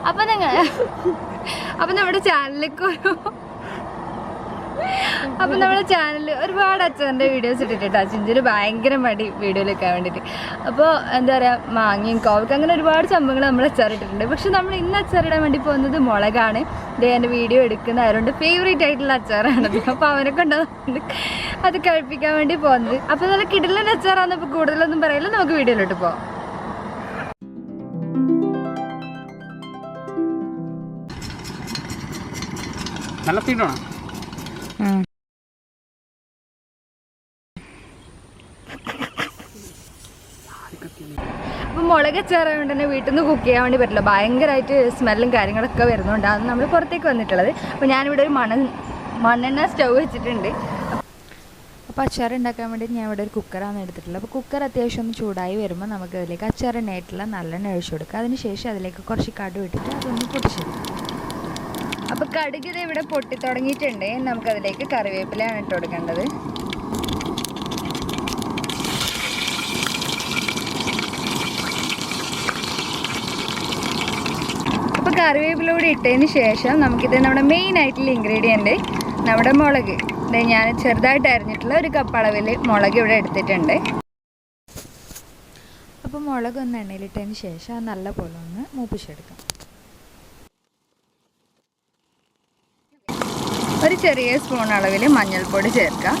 അപ്പം നമ്മുടെ ചാനലിൽ ഒരുപാട് അച്ചാറിൻ്റെ വീഡിയോസ് ഇട്ടിട്ടാ. ചിഞ്ചിന് ഭയങ്കര മടി വീഡിയോയിൽ വെക്കാൻ വേണ്ടിയിട്ട്. അപ്പോൾ എന്താ പറയുക, മാങ്ങയും കോവക്ക അങ്ങനെ ഒരുപാട് സംഭവങ്ങൾ നമ്മൾ അച്ചാറിട്ടിട്ടുണ്ട്. പക്ഷെ നമ്മൾ ഇന്ന് അച്ചാറിടാൻ വേണ്ടി പോകുന്നത് മുളകാണ്. ഇതേ എൻ്റെ വീഡിയോ എടുക്കുന്ന ആയതുകൊണ്ട് ഫേവറേറ്റ് ആയിട്ടുള്ള അച്ചാറാണത്. അപ്പോൾ അവനെ കൊണ്ടുവന്ന് അത് കഴിപ്പിക്കാൻ വേണ്ടി പോകുന്നത്. അപ്പോൾ നല്ല കിടിലൻ അച്ചാറാണ്. ഇപ്പോൾ കൂടുതലൊന്നും പറയില്ല, നമുക്ക് വീഡിയോയിലോട്ട് പോകാം. നല്ല സ്പീഡാണോ? അപ്പം മുളക് അച്ചാറായതുകൊണ്ട് തന്നെ വീട്ടിൽ നിന്ന് കുക്ക് ചെയ്യാൻ വേണ്ടി പറ്റില്ല. ഭയങ്കരമായിട്ട് സ്മെല്ലും കാര്യങ്ങളൊക്കെ വരുന്നുണ്ടാണ് നമ്മൾ പുറത്തേക്ക് വന്നിട്ടുള്ളത്. അപ്പോൾ ഞാനിവിടെ ഒരു മണ്ണെണ്ണ സ്റ്റൗ വെച്ചിട്ടുണ്ട്. അപ്പോൾ അച്ചാർ ഉണ്ടാക്കാൻ വേണ്ടി ഞാൻ ഇവിടെ ഒരു കുക്കറാണ് എടുത്തിട്ടുള്ളത്. അപ്പോൾ കുക്കർ അത്യാവശ്യം ഒന്ന് ചൂടായി വരുമ്പോൾ നമുക്ക് അതിലേക്ക് അച്ചാറിനായിട്ടുള്ള നല്ലെണ്ണ ഒഴിച്ചു കൊടുക്കുക. അതിന് ശേഷം അതിലേക്ക് കുറച്ച് കടുക് ഇട്ടിട്ട് അതൊന്ന് പൊട്ടിച്ചെടുക്കുക. അപ്പോൾ കടുക് ഇത് ഇവിടെ പൊട്ടി തുടങ്ങിയിട്ടുണ്ട്. നമുക്കതിലേക്ക് കറിവേപ്പിലയാണ് ഇട്ട് കൊടുക്കേണ്ടത്. അപ്പോൾ കറിവേപ്പില കൂടി ഇട്ടതിന് ശേഷം നമുക്കിത് നമ്മുടെ മെയിൻ ആയിട്ടുള്ള ഇൻഗ്രീഡിയൻറ്റ് നമ്മുടെ മുളക്. ഞാൻ ചെറുതായിട്ട് അരിഞ്ഞിട്ടുള്ള ഒരു കപ്പ് അളവിൽ മുളക് ഇവിടെ എടുത്തിട്ടുണ്ട്. അപ്പോൾ മുളക് ഒന്ന് എണ്ണയിലിട്ടതിന് ശേഷം അത് നല്ല പോലെ ഒന്ന് മൂപ്പിച്ചെടുക്കാം. ഒരു ചെറിയ സ്പൂൺ അളവിൽ മഞ്ഞൾപ്പൊടി ചേർക്കാം.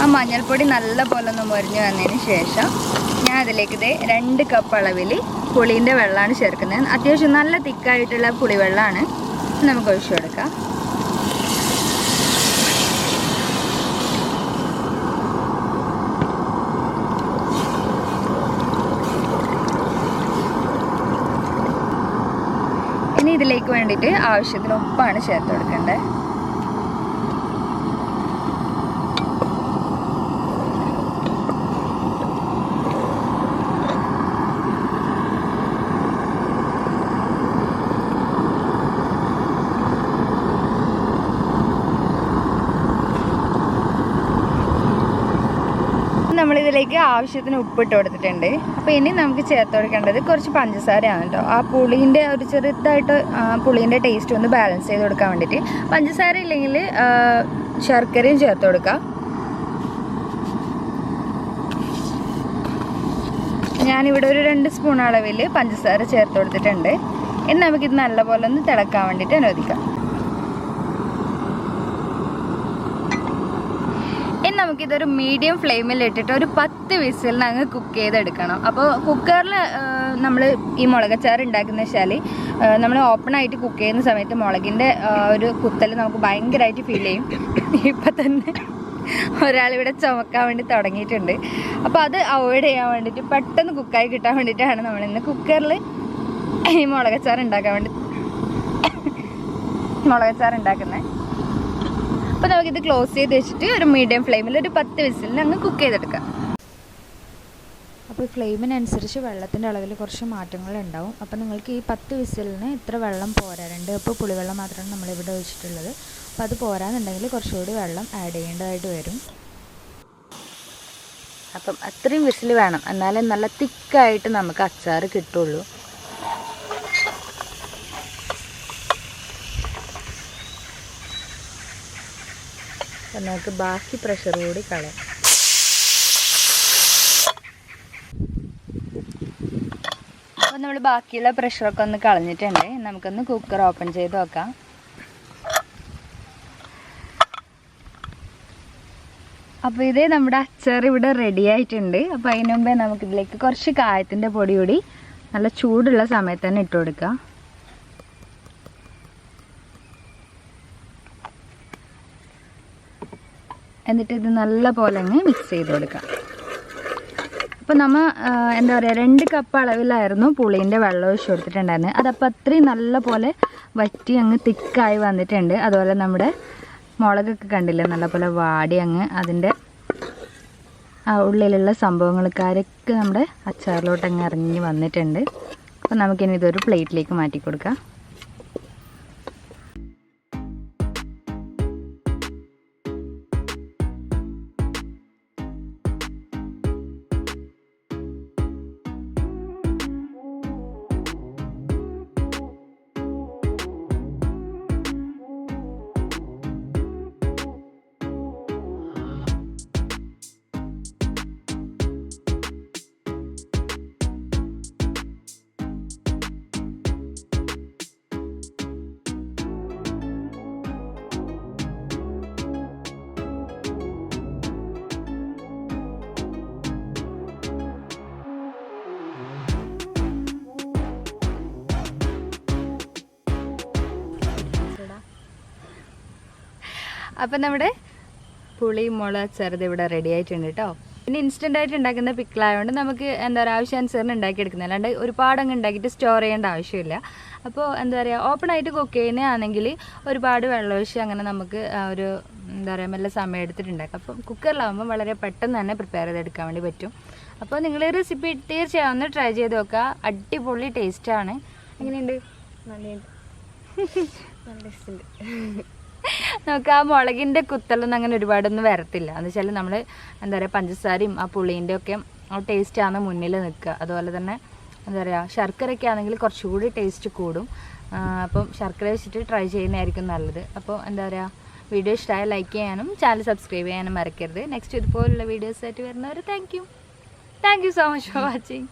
ആ മഞ്ഞൾപ്പൊടി നല്ല പോലെ ഒന്ന് മുരിഞ്ഞ് വന്നതിന് ശേഷം ഞാൻ അതിലേക്ക് 2 കപ്പ് അളവിൽ പുളീൻ്റെ വെള്ളമാണ് ചേർക്കുന്നത്. അത്യാവശ്യം നല്ല തിക്കായിട്ടുള്ള പുളിവെള്ളമാണ്. നമുക്ക് ഒഴിച്ചു കൊടുക്കാം. ഇനി ഇതിലേക്ക് വേണ്ടിയിട്ട് ആവശ്യത്തിന് ഉപ്പാണ് ചേർത്ത് കൊടുക്കേണ്ടത്. നമ്മളിതിലേക്ക് ആവശ്യത്തിന് ഉപ്പിട്ട് കൊടുത്തിട്ടുണ്ട്. അപ്പോൾ ഇനി നമുക്ക് ചേർത്ത് കൊടുക്കേണ്ടത് കുറച്ച് പഞ്ചസാരയാണ് കേട്ടോ. ആ പുളീൻ്റെ ഒരു ചെറുതായിട്ട് പുളീൻ്റെ ടേസ്റ്റ് ഒന്ന് ബാലൻസ് ചെയ്ത് കൊടുക്കാൻ വേണ്ടിയിട്ട്. പഞ്ചസാര ഇല്ലെങ്കിൽ ശർക്കരയും ചേർത്ത് കൊടുക്കാം. ഞാനിവിടെ ഒരു 2 സ്പൂൺ അളവിൽ പഞ്ചസാര ചേർത്ത് കൊടുത്തിട്ടുണ്ട്. ഇനി നമുക്കിത് നല്ലപോലെ ഒന്ന് തിളക്കാൻ വേണ്ടിയിട്ട് അനുവദിക്കാം. ഇനി നമുക്കിതൊരു മീഡിയം ഫ്ലെയിമിൽ ഇട്ടിട്ട് ഒരു 10 വിസിലിന് അങ്ങ് കുക്ക് ചെയ്തെടുക്കണം. അപ്പോൾ കുക്കറിൽ നമ്മൾ ഈ മുളകച്ചാറ് ഉണ്ടാക്കുന്ന വെച്ചാൽ നമ്മൾ ഓപ്പണായിട്ട് കുക്ക് ചെയ്യുന്ന സമയത്ത് മുളകിൻ്റെ ഒരു കുത്തൽ നമുക്ക് ഭയങ്കരമായിട്ട് ഫീൽ ചെയ്യും. ഇപ്പം തന്നെ ഒരാളിവിടെ ചുമക്കാൻ വേണ്ടി തുടങ്ങിയിട്ടുണ്ട്. അപ്പോൾ അത് അവോയ്ഡ് ചെയ്യാൻ വേണ്ടിയിട്ട് പെട്ടെന്ന് കുക്കായി കിട്ടാൻ വേണ്ടിയിട്ടാണ് നമ്മളിന്ന് കുക്കറിൽ ഈ മുളകച്ചാറ് ഉണ്ടാക്കുന്നത്. അപ്പോൾ നമുക്കിത് ക്ലോസ് ചെയ്ത് വെച്ചിട്ട് ഒരു മീഡിയം ഫ്ലെയിമിൽ ഒരു 10 വിസിലിന് അങ്ങ് കുക്ക് ചെയ്തെടുക്കാം. അപ്പോൾ ഫ്ലെയിമിനനുസരിച്ച് വെള്ളത്തിൻ്റെ അളവിൽ കുറച്ച് മാറ്റങ്ങളുണ്ടാവും. അപ്പോൾ നിങ്ങൾക്ക് ഈ 10 വിസിലിന് ഇത്ര വെള്ളം പോരാ. 2 കപ്പ് പുളിവെള്ളം മാത്രമാണ് നമ്മളിവിടെ ഒഴിച്ചിട്ടുള്ളത്. അപ്പോൾ അത് പോരാന്നുണ്ടെങ്കിൽ കുറച്ചുകൂടി വെള്ളം ആഡ് ചെയ്യേണ്ടതായിട്ട് വരും. അപ്പം അത്രയും വിസിൽ വേണം, എന്നാലേ നല്ല തിക്കായിട്ട് നമുക്ക് അച്ചാർ കിട്ടുള്ളൂ. അപ്പം നമുക്ക് ബാക്കി പ്രഷർ കൂടി കളയാം. അപ്പം നമ്മൾ ബാക്കിയുള്ള പ്രഷറൊക്കെ ഒന്ന് കളഞ്ഞിട്ടുണ്ട്. നമുക്കൊന്ന് കുക്കർ ഓപ്പൺ ചെയ്ത് നോക്കാം. അപ്പോൾ ഇതേ നമ്മുടെ അച്ചാർ ഇവിടെ റെഡി ആയിട്ടുണ്ട്. അപ്പോൾ അതിന് മുമ്പേ നമുക്കിതിലേക്ക് കുറച്ച് കായത്തിൻ്റെ പൊടി കൂടി നല്ല ചൂടുള്ള സമയത്ത് തന്നെ ഇട്ട് കൊടുക്കാം. എന്നിട്ട് ഇത് നല്ല പോലെ അങ്ങ് മിക്സ് ചെയ്ത് കൊടുക്കാം. അപ്പോൾ നമ്മൾ എന്താ പറയുക 2 കപ്പ് അളവിലായിരുന്നു പുളീൻ്റെ വെള്ളം ഒഴിച്ച് കൊടുത്തിട്ടുണ്ടായിരുന്നത്. അതപ്പോൾ അത്രയും നല്ല പോലെ വറ്റി അങ്ങ് തിക്കായി വന്നിട്ടുണ്ട്. അതുപോലെ നമ്മുടെ മുളകൊക്കെ കണ്ടില്ലേ, നല്ലപോലെ വാടി അങ്ങ് അതിൻ്റെ ഉള്ളിലുള്ള സംഭവങ്ങൾക്കാരൊക്കെ നമ്മുടെ അച്ചാറിലോട്ട് അങ്ങ് ഇറങ്ങി വന്നിട്ടുണ്ട്. അപ്പോൾ നമുക്കിനി ഇതൊരു പ്ലേറ്റിലേക്ക് മാറ്റി കൊടുക്കാം. അപ്പം നമ്മുടെ പുളി മുള ചെറുത് ഇവിടെ റെഡി ആയിട്ടുണ്ട് കേട്ടോ. പിന്നെ ഇൻസ്റ്റൻ്റ് ആയിട്ട് ഉണ്ടാക്കുന്ന പിക്കിളായതുകൊണ്ട് നമുക്ക് എന്താ പറയുക ആവശ്യാനുസരണം ഉണ്ടാക്കിയെടുക്കുന്നത്, അല്ലാണ്ട് ഒരുപാട് അങ്ങ് ഉണ്ടാക്കിയിട്ട് സ്റ്റോർ ചെയ്യേണ്ട ആവശ്യമില്ല. അപ്പോൾ എന്താ പറയുക ഓപ്പൺ ആയിട്ട് കുക്ക് ചെയ്യുന്നതാണെങ്കിൽ ഒരുപാട് വെള്ളമൊഴിച്ച് അങ്ങനെ നമുക്ക് ഒരു എന്താ പറയുക നല്ല സമയം എടുത്തിട്ടുണ്ടാക്കാം. അപ്പം കുക്കറിലാവുമ്പോൾ വളരെ പെട്ടെന്ന് തന്നെ പ്രിപ്പയർ ചെയ്തെടുക്കാൻ വേണ്ടി പറ്റും. അപ്പോൾ നിങ്ങൾ ഈ റെസിപ്പി തീർച്ചയായും ഒന്ന് ട്രൈ ചെയ്ത് നോക്കുക. അടിപൊളി ടേസ്റ്റാണ്. എങ്ങനെയുണ്ട്? നല്ല ടേസ്റ്റ് ഉണ്ട്. നമുക്ക് ആ മുളകിൻ്റെ കുത്തലൊന്നും അങ്ങനെ ഒരുപാടൊന്നും വരത്തില്ല. എന്ന് വെച്ചാൽ നമ്മൾ എന്താ പറയുക പഞ്ചസാരയും ആ പുളീൻ്റെ ഒക്കെ ആ ടേസ്റ്റാണ് മുന്നിൽ നിൽക്കുക. അതുപോലെ തന്നെ എന്താ പറയുക ശർക്കരയൊക്കെ ആണെങ്കിൽ കുറച്ചുകൂടി ടേസ്റ്റ് കൂടും. അപ്പം ശർക്കര വെച്ചിട്ട് ട്രൈ ചെയ്യുന്നതായിരിക്കും നല്ലത്. അപ്പോൾ എന്താ പറയുക വീഡിയോ ഇഷ്ടമായ ലൈക്ക് ചെയ്യാനും ചാനൽ സബ്സ്ക്രൈബ് ചെയ്യാനും മറക്കരുത്. നെക്സ്റ്റ് ഇതുപോലുള്ള വീഡിയോസായിട്ട് വരുന്നവർ thank you so much for watching.